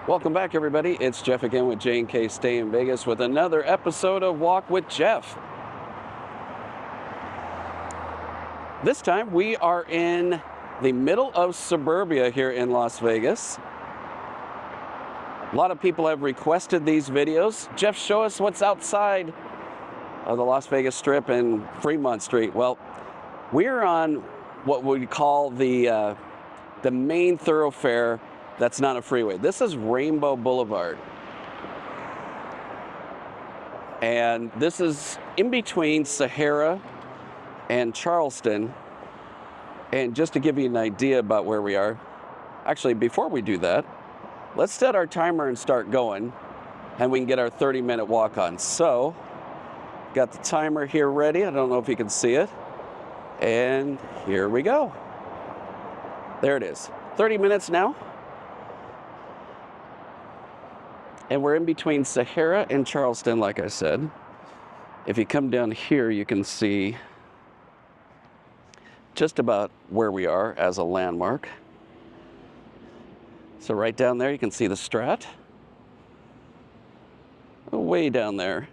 Welcome back, everybody. It's Jeff again with jkstayinvegas with another episode of Walk with Jeff. This time we are in the middle of suburbia here in Las Vegas. A lot of people have requested these videos. Jeff, show us what's outside of the Las Vegas Strip and Fremont Street. Well, we're on what we call the main thoroughfare. That's not a freeway. This is Rainbow Boulevard. And this is in between Sahara and Charleston. And just to give you an idea about where we are, actually, before we do that, let's set our timer and start going, and we can get our 30-minute walk on. So, got the timer here ready. I don't know if you can see it. And here we go. There it is. 30 minutes now. And we're in between Sahara and Charleston, like I said. If you come down here, you can see just about where we are as a landmark. So right down there, you can see the Strat. Way down there.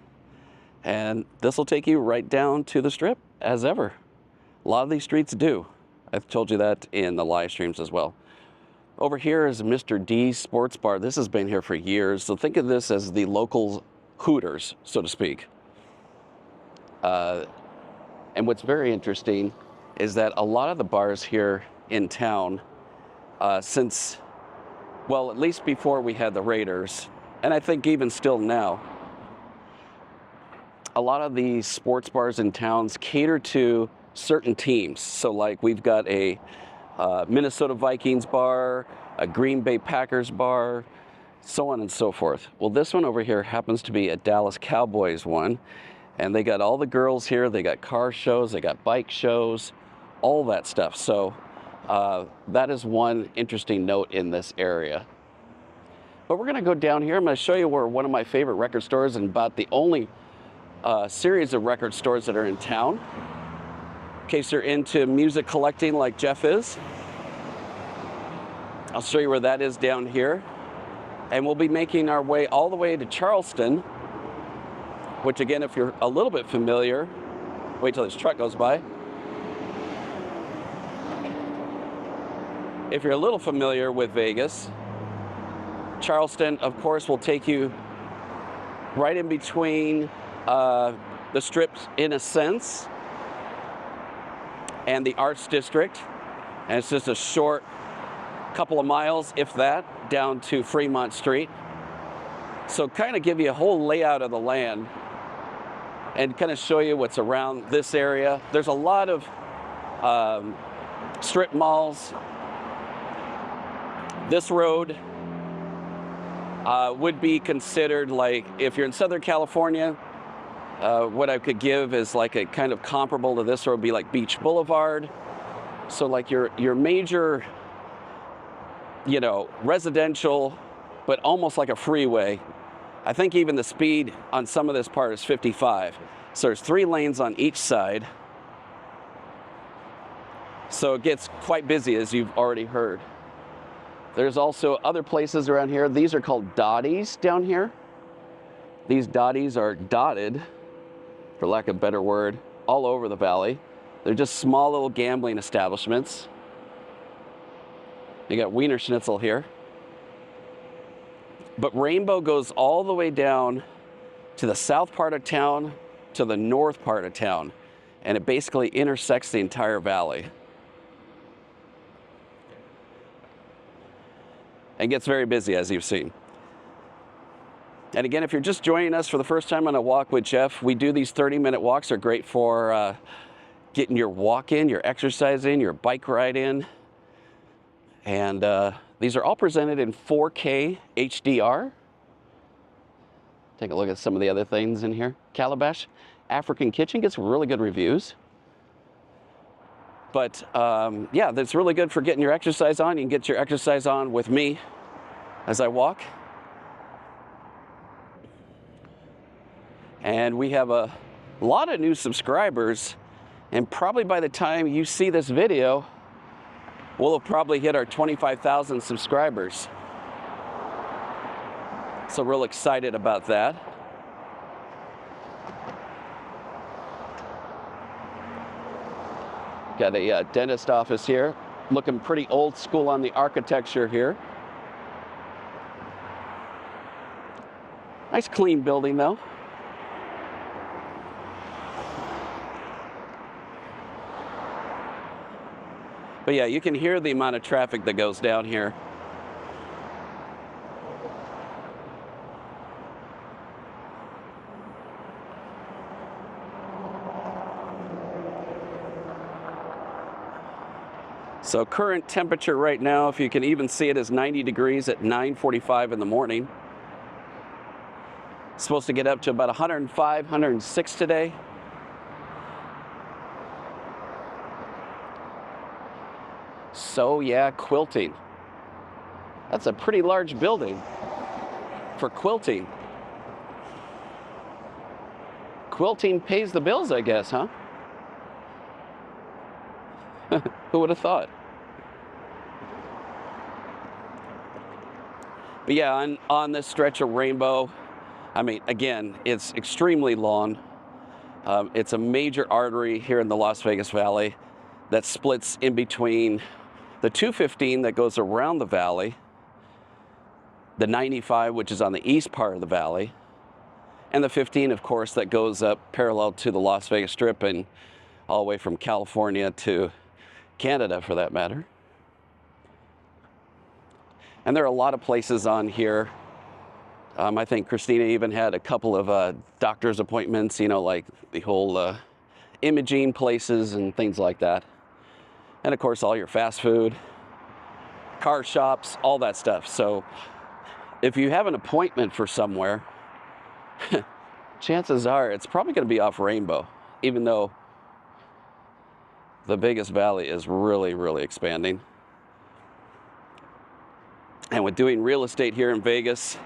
And this will take you right down to the Strip, as ever. A lot of these streets do. I've told you that in the live streams as well. Over here is Mr. D's Sports Bar. This has been here for years, so think of this as the local Hooters, so to speak. And what's very interesting is that a lot of the bars here in town, since, well, at least before we had the Raiders, and I think even still now, a lot of the sports bars in towns cater to certain teams. So like we've got a Minnesota Vikings bar, a Green Bay Packers bar, so on and so forth. Well, this one over here happens to be a Dallas Cowboys one, and they got all the girls here, they got car shows, they got bike shows, all that stuff. So that is one interesting note in this area. But we're gonna go down here. I'm gonna show you where one of my favorite record stores, and about the only series of record stores that are in town, in case you're into music collecting like Jeff is. I'll show you where that is down here. And we'll be making our way all the way to Charleston, which again, if you're a little bit familiar, wait till this truck goes by. If you're a little familiar with Vegas, Charleston, of course, will take you right in between the strips in a sense, and the Arts District, and it's just a short couple of miles, if that, down to Fremont Street. So kind of give you a whole layout of the land and kind of show you what's around this area. There's a lot of strip malls. This road would be considered, like, if you're in Southern California, what I could give is like a kind of comparable to this road would be like Beach Boulevard. So like your major, you know, residential, but almost like a freeway. I think even the speed on some of this part is 55. So there's 3 lanes on each side. So it gets quite busy, as you've already heard. There's also other places around here. These are called dotties down here. These dotties are dotted, for lack of a better word, all over the valley. They're just small little gambling establishments. You got Wiener Schnitzel here. But Rainbow goes all the way down to the south part of town to the north part of town, and it basically intersects the entire valley. And gets very busy, as you've seen. And again, if you're just joining us for the first time on a walk with Jeff, we do these 30-minute walks. They're great for getting your walk in, your exercise in, your bike ride in. And these are all presented in 4K HDR. Take a look at some of the other things in here. Calabash African Kitchen gets really good reviews. But yeah, that's really good for getting your exercise on. You can get your exercise on with me as I walk. And we have a lot of new subscribers, and probably by the time you see this video, we'll have probably hit our 25,000 subscribers. So real excited about that. Got a dentist office here. Looking pretty old school on the architecture here. Nice clean building though. But yeah, you can hear the amount of traffic that goes down here. So current temperature right now, if you can even see it, is 90 degrees at 9:45 in the morning. It's supposed to get up to about 105, 106 today. So yeah, quilting. That's a pretty large building for quilting. Quilting pays the bills, I guess, huh? Who would have thought? But yeah, on this stretch of Rainbow, I mean, again, it's extremely long. It's a major artery here in the Las Vegas Valley that splits in between the 215 that goes around the valley, the 95, which is on the east part of the valley, and the 15, of course, that goes up parallel to the Las Vegas Strip and all the way from California to Canada, for that matter. And there are a lot of places on here. I think Christina even had a couple of doctor's appointments, you know, like the whole imaging places and things like that. And of course, all your fast food, car shops, all that stuff. So if you have an appointment for somewhere, chances are it's probably going to be off Rainbow, even though the Vegas Valley is really, really expanding. And with doing real estate here in Vegas,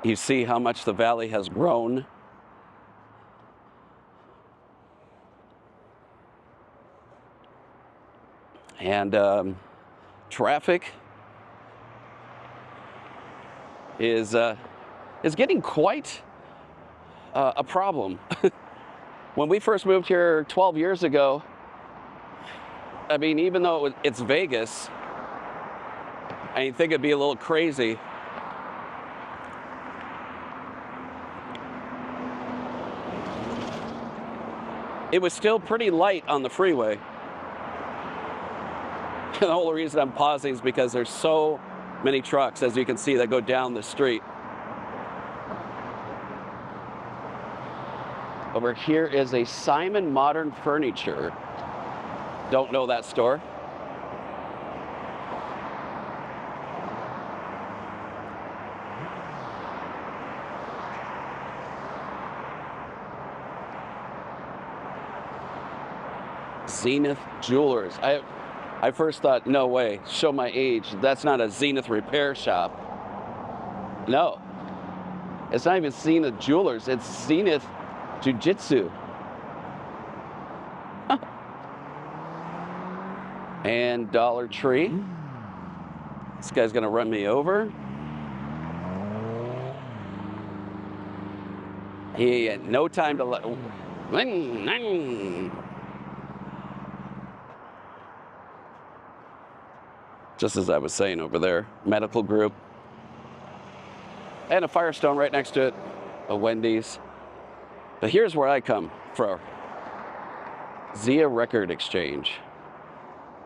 you see how much the valley has grown. And traffic is getting quite a problem. When we first moved here 12 years ago, I mean, even though it's Vegas, and you think it'd be a little crazy, it was still pretty light on the freeway. The whole reason I'm pausing is because there's so many trucks, as you can see, that go down the street. Over here is a Simon Modern Furniture. Don't know that store. Zenith Jewelers. I first thought, no way, show my age. That's not a Zenith repair shop. No, it's not even Zenith Jewelers. It's Zenith Jiu-Jitsu. Huh. And Dollar Tree. This guy's gonna run me over. He had no time to let. Just as I was saying over there, medical group. And a Firestone right next to it, a Wendy's. But here's where I come from. Zia Record Exchange.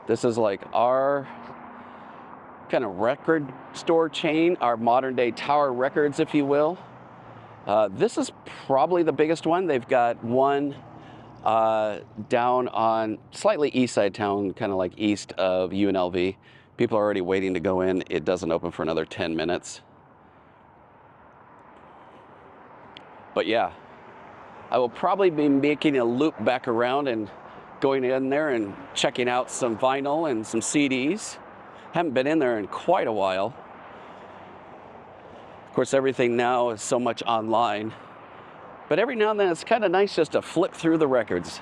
This is like our kind of record store chain, our modern day Tower Records, if you will. This is probably the biggest one. They've got one down on slightly east side town, kind of like east of UNLV. People are already waiting to go in. It doesn't open for another 10 minutes. But yeah, I will probably be making a loop back around and going in there and checking out some vinyl and some CDs. Haven't been in there in quite a while. Of course, everything now is so much online. But every now and then it's kind of nice just to flip through the records.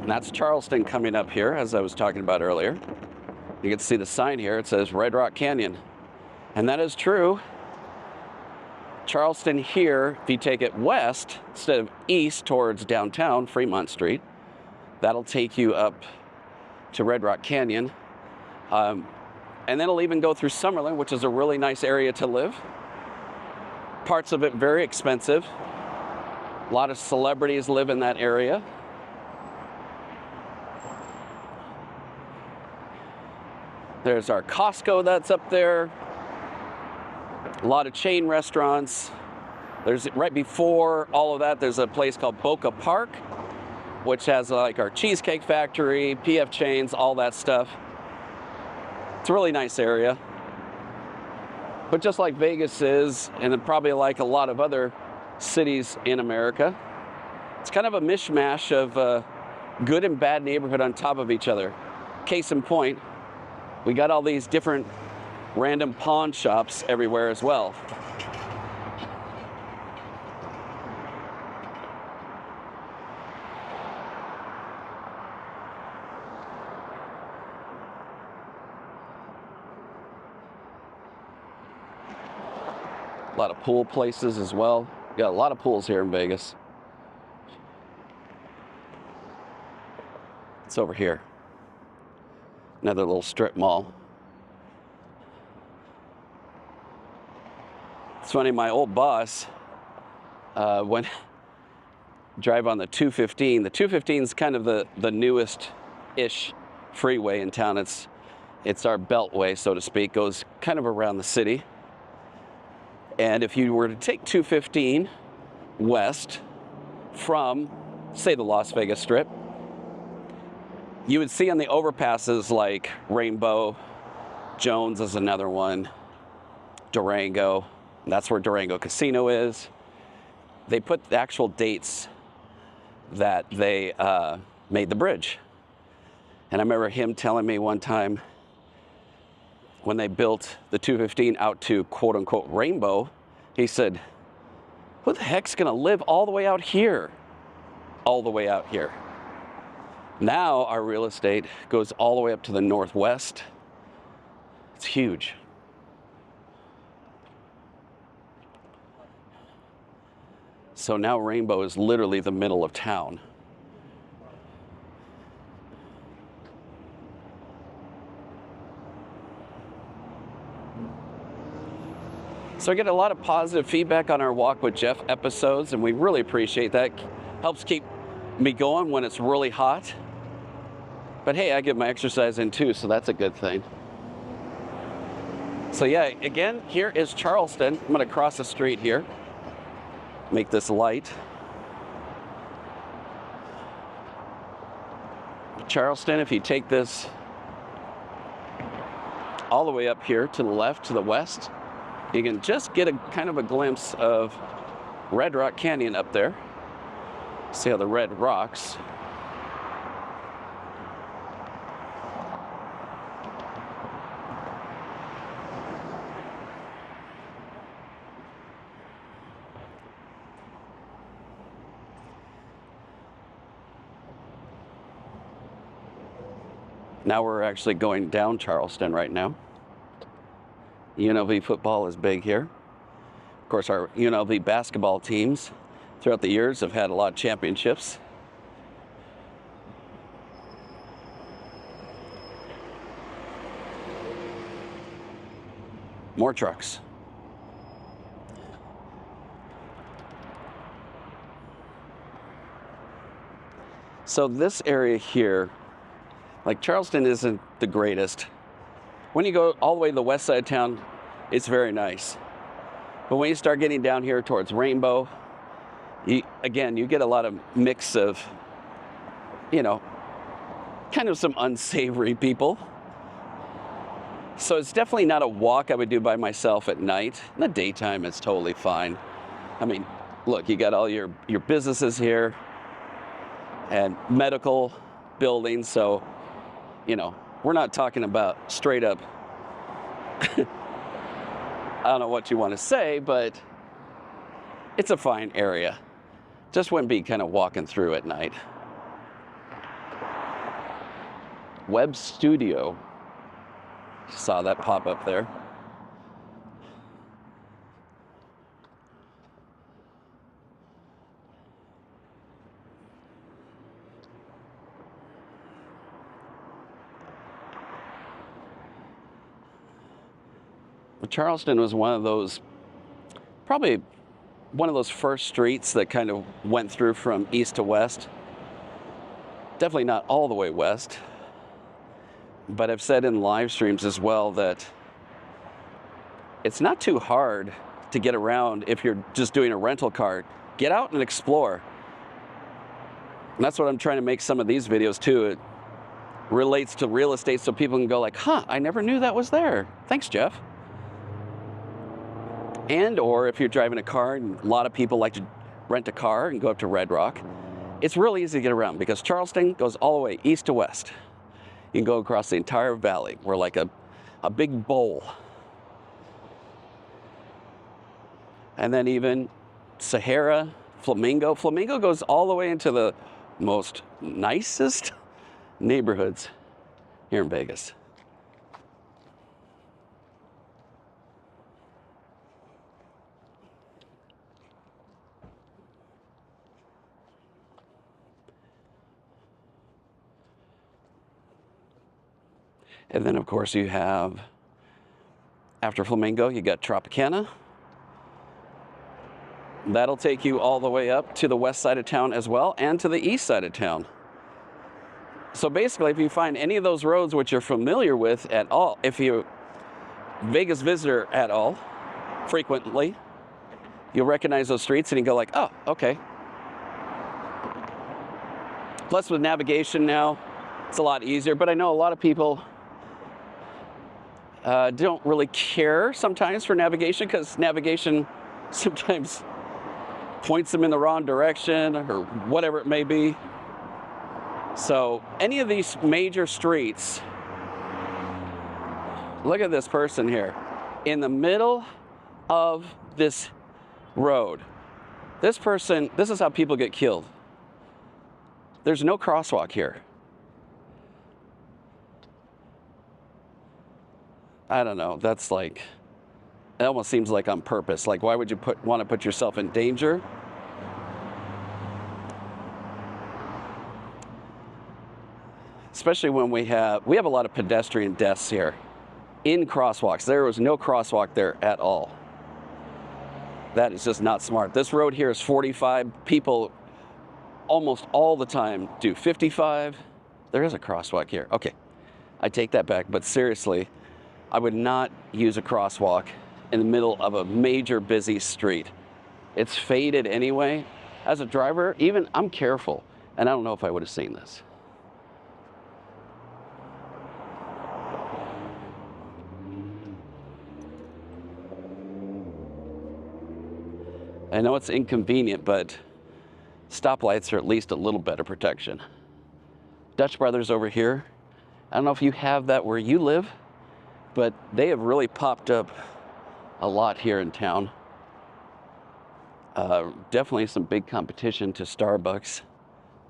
And that's Charleston coming up here, as I was talking about earlier. You can see the sign here. It says Red Rock Canyon. And that is true. Charleston here, if you take it west instead of east towards downtown Fremont Street, that'll take you up to Red Rock Canyon. And then it'll even go through Summerlin, which is a really nice area to live. Parts of it very expensive. A lot of celebrities live in that area. There's our Costco that's up there. A lot of chain restaurants. There's right before all of that, there's a place called Boca Park, which has like our Cheesecake Factory, PF Chains, all that stuff. It's a really nice area. But just like Vegas is, and probably like a lot of other cities in America, it's kind of a mishmash of good and bad neighborhood on top of each other. Case in point, we got all these different random pawn shops everywhere as well. A lot of pool places as well. Got a lot of pools here in Vegas. It's over here. Another little strip mall. It's funny, my old boss, when drive on the 215. The 215 is kind of the newest-ish freeway in town. It's our beltway, so to speak, goes kind of around the city. And if you were to take 215 west from, say, the Las Vegas Strip, you would see on the overpasses like Rainbow, Jones is another one, Durango. That's where Durango Casino is. They put the actual dates that they made the bridge. And I remember him telling me one time when they built the 215 out to quote unquote Rainbow, he said, who the heck's gonna live all the way out here? All the way out here. Now our real estate goes all the way up to the northwest. It's huge. So now Rainbow is literally the middle of town. So I get a lot of positive feedback on our Walk with Jeff episodes, and we really appreciate that. Helps keep me going when it's really hot. But hey, I get my exercise in too, so that's a good thing. So yeah, again, here is Charleston. I'm gonna cross the street here. Make this light. Charleston, if you take this all the way up here to the left, to the west, you can just get a kind of a glimpse of Red Rock Canyon up there. See how the red rocks. Now we're actually going down Charleston right now. UNLV football is big here. Of course, our UNLV basketball teams throughout the years have had a lot of championships. More trucks. So this area here, like Charleston isn't the greatest. When you go all the way to the west side of town, it's very nice. But when you start getting down here towards Rainbow, you get a lot of mix of, kind of some unsavory people. So it's definitely not a walk I would do by myself at night. In the daytime, it's totally fine. I mean, look, you got all your businesses here and medical buildings, so, we're not talking about straight up, I don't know what you want to say, but it's a fine area. Just wouldn't be kind of walking through at night. Web Studio. Saw that pop up there. Charleston was one of those, probably one of those first streets that kind of went through from east to west. Definitely not all the way west, but I've said in live streams as well that it's not too hard to get around if you're just doing a rental car. Get out and explore. And that's what I'm trying to make some of these videos too. It relates to real estate so people can go like, huh, I never knew that was there. Thanks, Jeff. And or if you're driving a car, and a lot of people like to rent a car and go up to Red Rock, it's really easy to get around because Charleston goes all the way east to west. You can go across the entire valley. We're like a big bowl. And then even Sahara, Flamingo. Flamingo goes all the way into the most nicest neighborhoods here in Vegas. And then, of course, you have, after Flamingo, you got Tropicana. That'll take you all the way up to the west side of town as well, and to the east side of town. So basically, if you find any of those roads which you're familiar with at all, if you're Vegas visitor at all, frequently, you'll recognize those streets and you go like, oh, okay. Plus with navigation now, it's a lot easier, but I know a lot of people don't really care sometimes for navigation because navigation sometimes points them in the wrong direction or whatever it may be. So any of these major streets, look at this person here in the middle of this road. This person, this is how people get killed. There's no crosswalk here. I don't know, that's like, it almost seems like on purpose. Like, why would you want to put yourself in danger? Especially when we have a lot of pedestrian deaths here in crosswalks. There was no crosswalk there at all. That is just not smart. This road here is 45. People almost all the time do 55. There is a crosswalk here. Okay, I take that back, but seriously, I would not use a crosswalk in the middle of a major busy street. It's faded anyway. As a driver, even I'm careful, and I don't know if I would have seen this. I know it's inconvenient, but stoplights are at least a little better protection. Dutch Brothers over here. I don't know if you have that where you live, but they have really popped up a lot here in town. Definitely some big competition to Starbucks.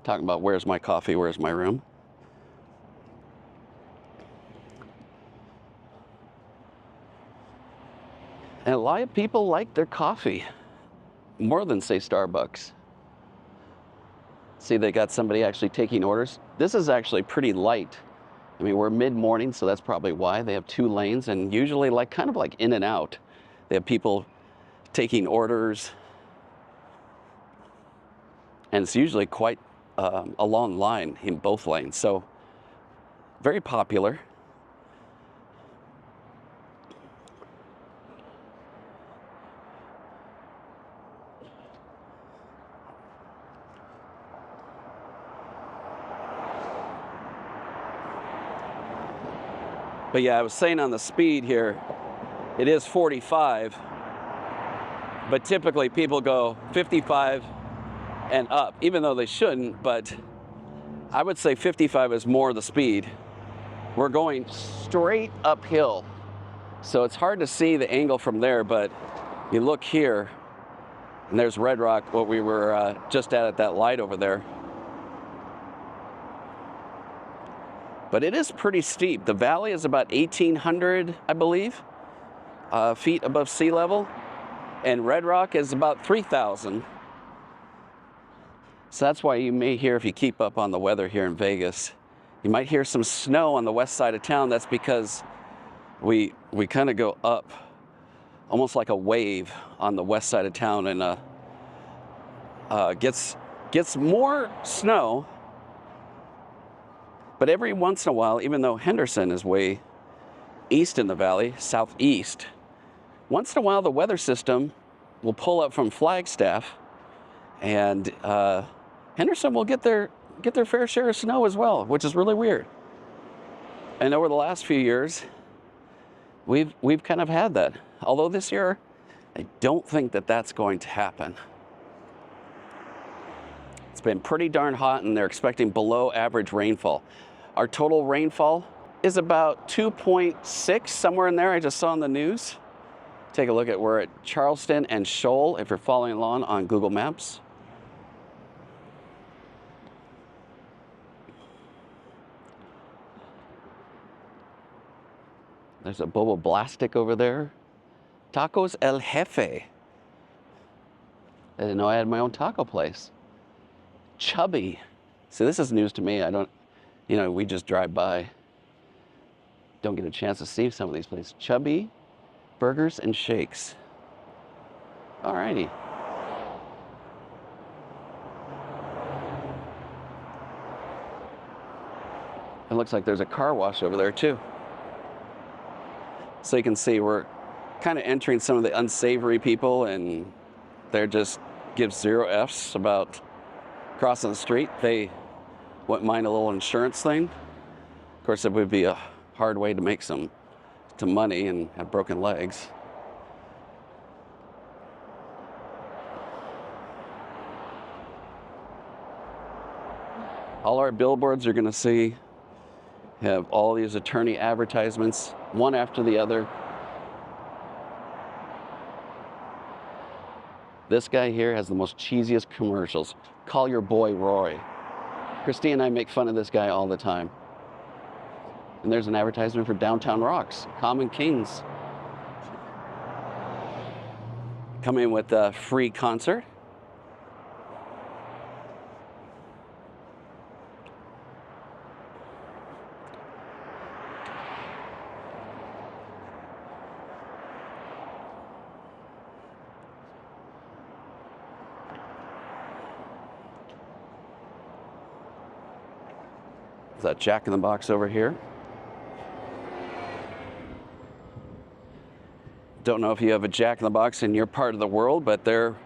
Talking about where's my coffee, where's my room. And a lot of people like their coffee more than, say, Starbucks. See, they got somebody actually taking orders. This is actually pretty light. I mean, we're mid-morning, so that's probably why. They have 2 lanes, and usually kind of like in and out. They have people taking orders, and it's usually quite a long line in both lanes, so very popular. But yeah, I was saying on the speed here, it is 45, but typically people go 55 and up, even though they shouldn't, but I would say 55 is more the speed. We're going straight uphill, so it's hard to see the angle from there, but you look here, and there's Red Rock, what we were just at that light over there. But it is pretty steep. The valley is about 1,800, I believe, feet above sea level. And Red Rock is about 3,000. So that's why you may hear, if you keep up on the weather here in Vegas, you might hear some snow on the west side of town. That's because we kind of go up almost like a wave on the west side of town, and gets more snow. But every once in a while, even though Henderson is way east in the valley, southeast, once in a while the weather system will pull up from Flagstaff, and Henderson will get their fair share of snow as well, which is really weird. And over the last few years, we've kind of had that. Although this year, I don't think that that's going to happen. It's been pretty darn hot, and they're expecting below average rainfall. Our total rainfall is about 2.6, somewhere in there. I just saw in the news. Take a look at, we're at Charleston and Shoal, if you're following along on Google Maps. There's a Bobo Blastic over there. Tacos El Jefe. I didn't know I had my own taco place. Chubby. See, this is news to me. I don't, we just drive by. Don't get a chance to see some of these places. Chubby Burgers and Shakes. Alrighty. It looks like there's a car wash over there too. So you can see we're kind of entering some of the unsavory people, and they're just give zero Fs about crossing the street. They wouldn't mind a little insurance thing. Of course, it would be a hard way to make some money and have broken legs. All our billboards you're going to see have all these attorney advertisements, one after the other. This guy here has the most cheesiest commercials. Call your boy Roy. Christine and I make fun of this guy all the time. And there's an advertisement for Downtown Rocks, Common Kings. Come in with a free concert. There's that Jack in the Box over here. Don't know if you have a Jack in the Box in your part of the world, but they're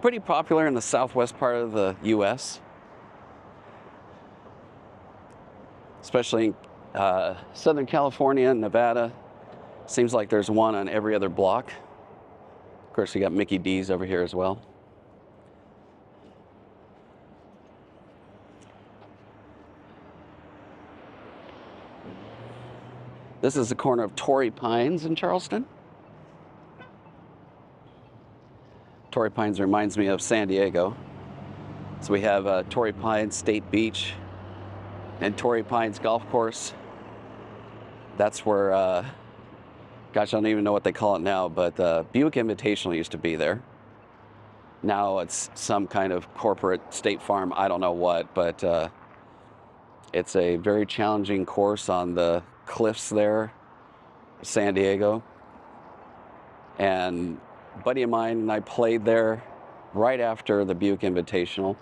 pretty popular in the southwest part of the US. Especially in Southern California and Nevada. Seems like there's one on every other block. Of course, you got Mickey D's over here as well. This is the corner of Torrey Pines in Charleston. Torrey Pines reminds me of San Diego. So we have Torrey Pines State Beach and Torrey Pines Golf Course. That's where, gosh, I don't even know what they call it now, but Buick Invitational used to be there. Now it's some kind of corporate State Farm, I don't know what, but it's a very challenging course on the cliffs there, San Diego. And a buddy of mine and I played there right after the Buick Invitational,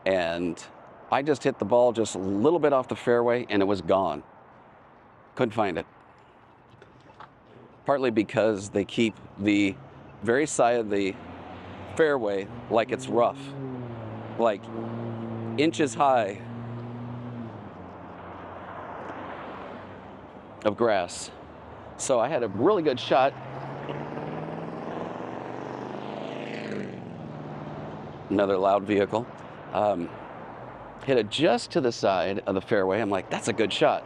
and I just hit the ball just a little bit off the fairway and it was gone. Couldn't find it. Partly because they keep the very side of the fairway like it's rough, like inches high of grass. So I had a really good shot. Another loud vehicle. Hit it just to the side of the fairway. I'm like, that's a good shot.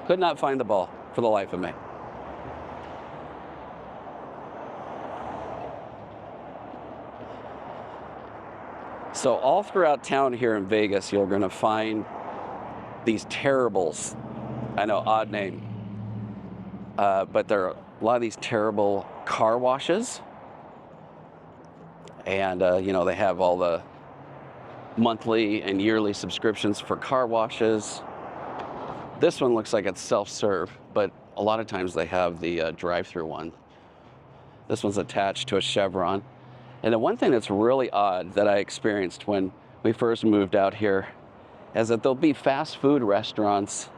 Could not find the ball for the life of me. So all throughout town here in Vegas, you're going to find these terribles. I know, odd name. But there are a lot of these terrible car washes. And, you know, they have all the monthly and yearly subscriptions for car washes. This one looks like it's self-serve, but a lot of times they have the drive-through one. This one's attached to a Chevron. And the one thing that's really odd that I experienced when we first moved out here is that there'll be fast food restaurants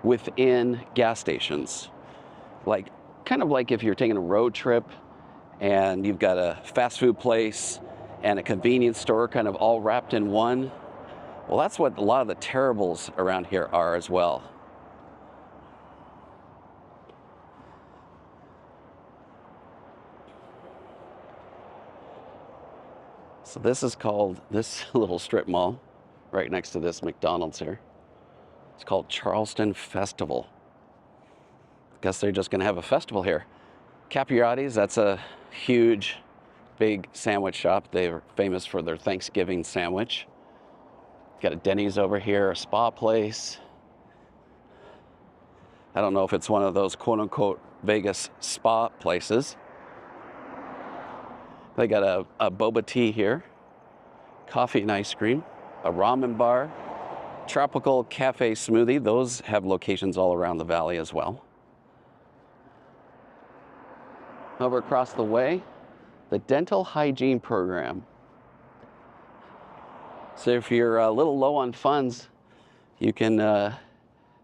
within gas stations. Like, kind of like if you're taking a road trip and you've got a fast food place and a convenience store kind of all wrapped in one. Well, that's what a lot of the terribles around here are as well. So this is called, this little strip mall right next to this McDonald's here. It's called Charleston Festival. Guess they're just gonna have a festival here. Capriati's, that's a huge, big sandwich shop. They're famous for their Thanksgiving sandwich. Got a Denny's over here, a spa place. I don't know if it's one of those quote-unquote Vegas spa places. They got a boba tea here, coffee and ice cream, a ramen bar, tropical cafe smoothie. Those have locations all around the valley as well. Over across the way, the dental hygiene program. So if you're a little low on funds, you can have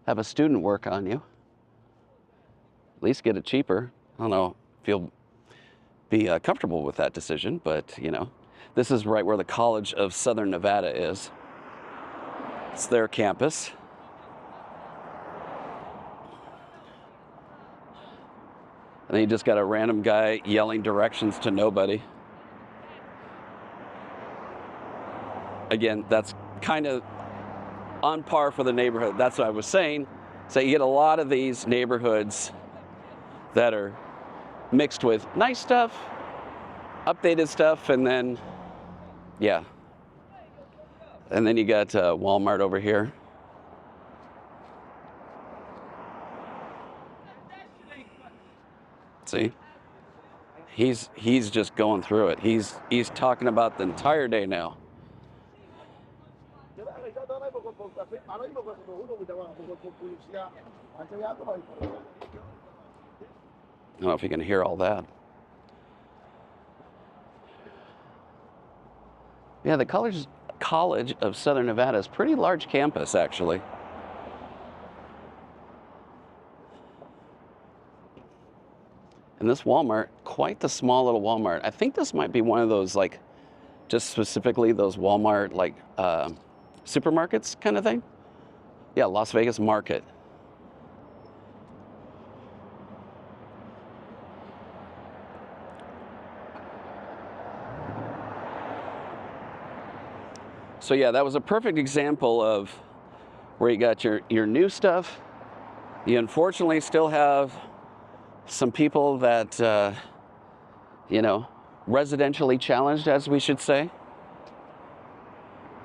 a student work on you. At least get it cheaper. I don't know if you'll be comfortable with that decision, but you know, this is right where the College of Southern Nevada is. It's their campus. And then you just got a random guy yelling directions to nobody. Again, that's kind of on par for the neighborhood. That's what I was saying. So you get a lot of these neighborhoods that are mixed with nice stuff, updated stuff, and then, yeah. And then you got Walmart over here. See? He's just going through it. He's talking about the entire day now. I don't know if you can hear all that. Yeah, the College of Southern Nevada is a pretty large campus, actually. And this Walmart, quite the small little Walmart. I think this might be one of those, like, just specifically those Walmart, like, supermarkets kind of thing. Yeah, Las Vegas Market. So yeah, that was a perfect example of where you got your new stuff. You unfortunately still have some people that, you know, residentially challenged, as we should say.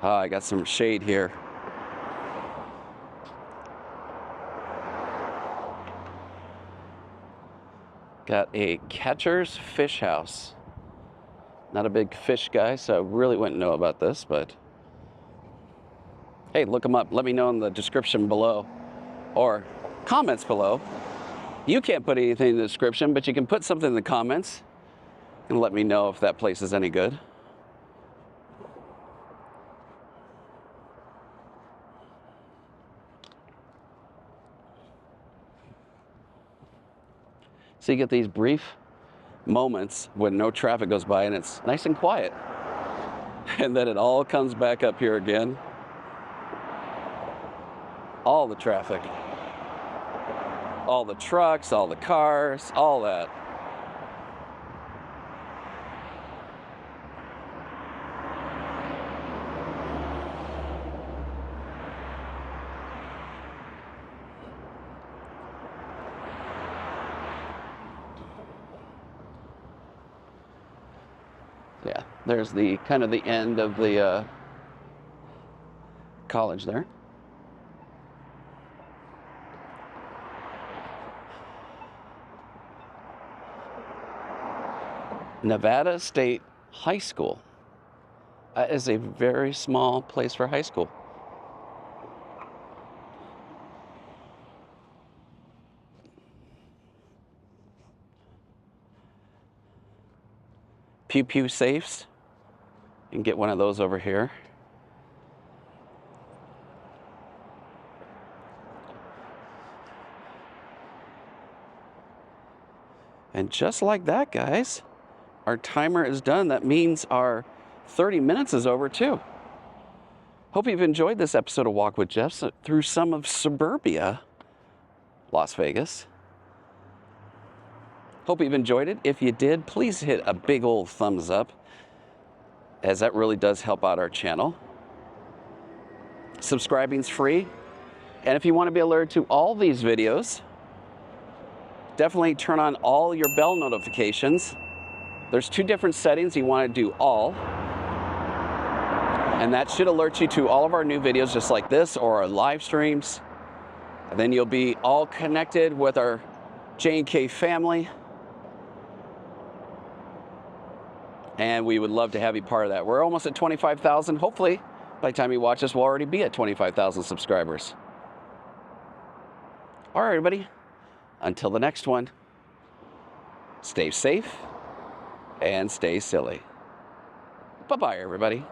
I got some shade here. Got a Catcher's Fish House. Not a big fish guy, so I really wouldn't know about this, but hey, look them up. Let me know in the description below or comments below. You can't put anything in the description, but you can put something in the comments and let me know if that place is any good. So you get these brief moments when no traffic goes by and it's nice and quiet. And then it all comes back up here again. All the traffic. All the trucks, all the cars, all that. Yeah, there's the kind of the end of the college there. Nevada State High School. That is a very small place for high school. Pew Pew safes. You can get one of those over here. And just like that, guys, our timer is done. That means our 30 minutes is over too. Hope you've enjoyed this episode of Walk with Jeff through some of suburbia, Las Vegas. Hope you've enjoyed it. If you did, please hit a big old thumbs up, as that really does help out our channel. Subscribing's free. And if you want to be alerted to all these videos, definitely turn on all your bell notifications. There's 2 different settings. You want to do all. And that should alert you to all of our new videos just like this, or our live streams. And then you'll be all connected with our J&K family. And we would love to have you part of that. We're almost at 25,000. Hopefully, by the time you watch this, we'll already be at 25,000 subscribers. All right, everybody. Until the next one, stay safe and stay silly. Bye-bye, everybody.